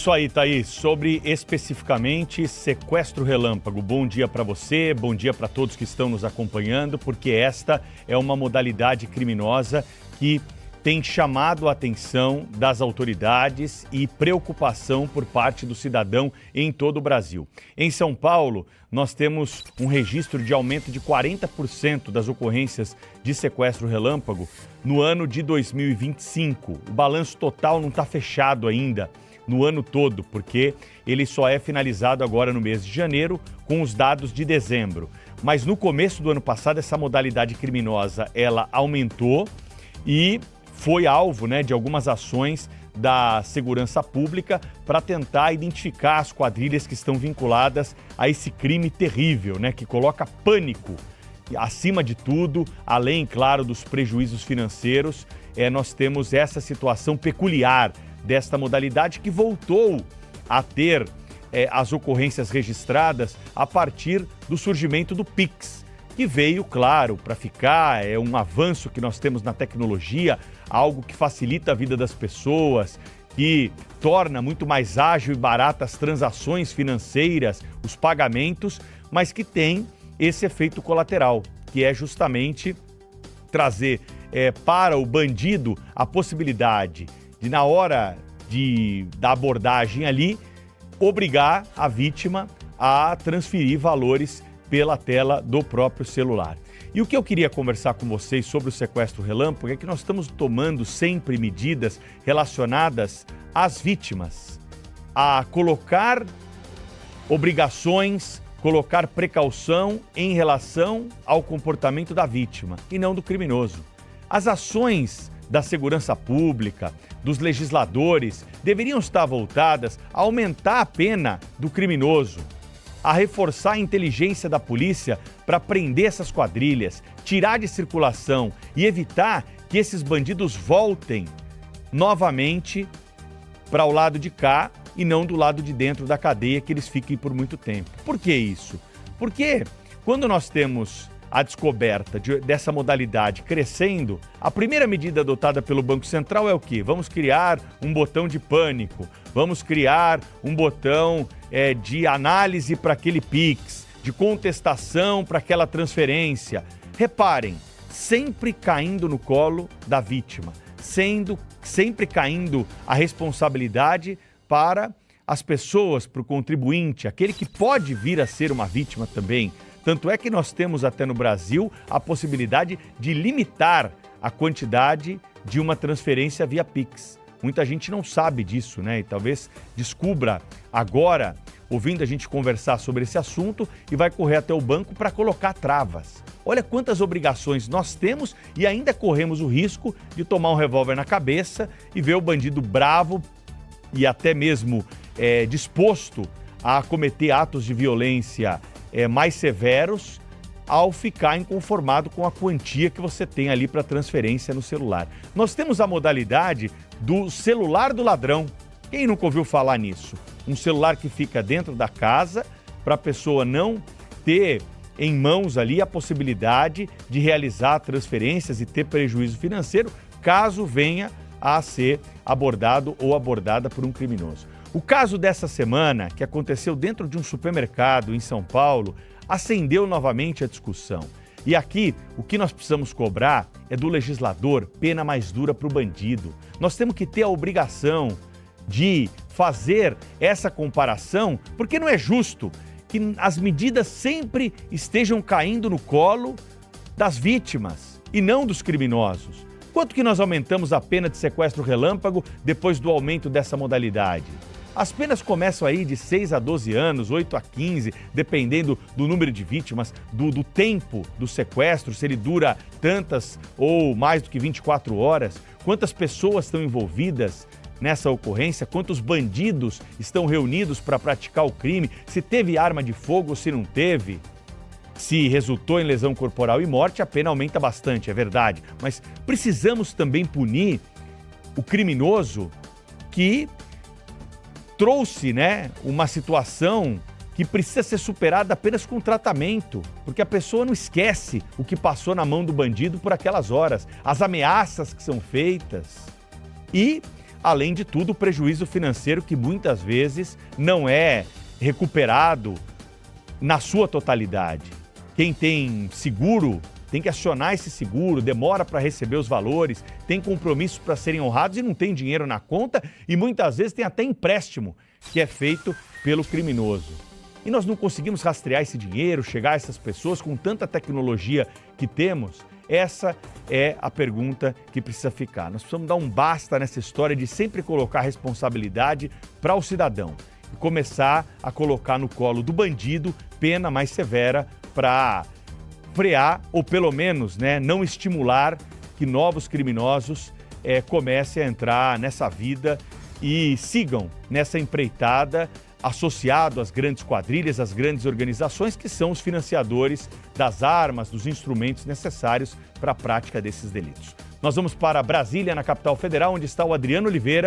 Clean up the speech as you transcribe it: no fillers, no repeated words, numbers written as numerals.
Isso aí, Thaís. Sobre especificamente sequestro relâmpago. Bom dia para você, bom dia para todos que estão nos acompanhando, porque esta é uma modalidade criminosa que tem chamado a atenção das autoridades e preocupação por parte do cidadão em todo o Brasil. Em São Paulo, nós temos um registro de aumento de 40% das ocorrências de sequestro relâmpago no ano de 2025. O balanço total não está fechado ainda no ano todo, porque ele só é finalizado agora no mês de janeiro com os dados de dezembro. Mas no começo do ano passado, essa modalidade criminosa, ela aumentou e foi alvo, de algumas ações da segurança pública para tentar identificar as quadrilhas que estão vinculadas a esse crime terrível, que coloca pânico. Acima de tudo, além, claro, dos prejuízos financeiros, nós temos essa situação peculiar desta modalidade que voltou a ter as ocorrências registradas a partir do surgimento do Pix, que veio, claro, para ficar, é um avanço que nós temos na tecnologia, algo que facilita a vida das pessoas, que torna muito mais ágil e barata as transações financeiras, os pagamentos, mas que tem esse efeito colateral, que é justamente trazer para o bandido a possibilidade de, na hora da abordagem ali, obrigar a vítima a transferir valores pela tela do próprio celular. E o que eu queria conversar com vocês sobre o sequestro relâmpago é que nós estamos tomando sempre medidas relacionadas às vítimas, a colocar obrigações, colocar precaução em relação ao comportamento da vítima e não do criminoso. As ações da segurança pública, dos legisladores, deveriam estar voltadas a aumentar a pena do criminoso, a reforçar a inteligência da polícia para prender essas quadrilhas, tirar de circulação e evitar que esses bandidos voltem novamente para o lado de cá e não do lado de dentro da cadeia, que eles fiquem por muito tempo. Por que isso? Porque quando nós temos a descoberta dessa modalidade crescendo, a primeira medida adotada pelo Banco Central é o quê? Vamos criar um botão de pânico, vamos criar um botão de análise para aquele Pix, de contestação para aquela transferência. Reparem, sempre caindo no colo da vítima, sempre caindo a responsabilidade para as pessoas, para o contribuinte, aquele que pode vir a ser uma vítima também. Tanto é que nós temos até no Brasil a possibilidade de limitar a quantidade de uma transferência via Pix. Muita gente não sabe disso, E talvez descubra agora, ouvindo a gente conversar sobre esse assunto, e vai correr até o banco para colocar travas. Olha quantas obrigações nós temos e ainda corremos o risco de tomar um revólver na cabeça e ver o bandido bravo e até mesmo disposto a cometer atos de violência mais severos ao ficar inconformado com a quantia que você tem ali para transferência no celular. Nós temos a modalidade do celular do ladrão. Quem nunca ouviu falar nisso? Um celular que fica dentro da casa para a pessoa não ter em mãos ali a possibilidade de realizar transferências e ter prejuízo financeiro caso venha a ser abordado ou abordada por um criminoso. O caso dessa semana, que aconteceu dentro de um supermercado em São Paulo, acendeu novamente a discussão. E aqui, o que nós precisamos cobrar é do legislador pena mais dura para o bandido. Nós temos que ter a obrigação de fazer essa comparação, porque não é justo que as medidas sempre estejam caindo no colo das vítimas e não dos criminosos. Quanto que nós aumentamos a pena de sequestro relâmpago depois do aumento dessa modalidade? As penas começam aí de 6 a 12 anos, 8 a 15, dependendo do número de vítimas, do tempo do sequestro, se ele dura tantas ou mais do que 24 horas, quantas pessoas estão envolvidas nessa ocorrência, quantos bandidos estão reunidos para praticar o crime, se teve arma de fogo ou se não teve. Se resultou em lesão corporal e morte, a pena aumenta bastante, é verdade. Mas precisamos também punir o criminoso que trouxe, uma situação que precisa ser superada apenas com tratamento, porque a pessoa não esquece o que passou na mão do bandido por aquelas horas, as ameaças que são feitas e além de tudo, o prejuízo financeiro que muitas vezes não é recuperado na sua totalidade. Quem tem seguro tem que acionar esse seguro, demora para receber os valores, tem compromissos para serem honrados e não tem dinheiro na conta e muitas vezes tem até empréstimo que é feito pelo criminoso. E nós não conseguimos rastrear esse dinheiro, chegar a essas pessoas com tanta tecnologia que temos? Essa é a pergunta que precisa ficar. Nós precisamos dar um basta nessa história de sempre colocar responsabilidade para o cidadão e começar a colocar no colo do bandido pena mais severa para frear ou pelo menos não estimular que novos criminosos comecem a entrar nessa vida e sigam nessa empreitada associado às grandes quadrilhas, às grandes organizações que são os financiadores das armas, dos instrumentos necessários para a prática desses delitos. Nós vamos para Brasília, na capital federal, onde está o Adriano Oliveira,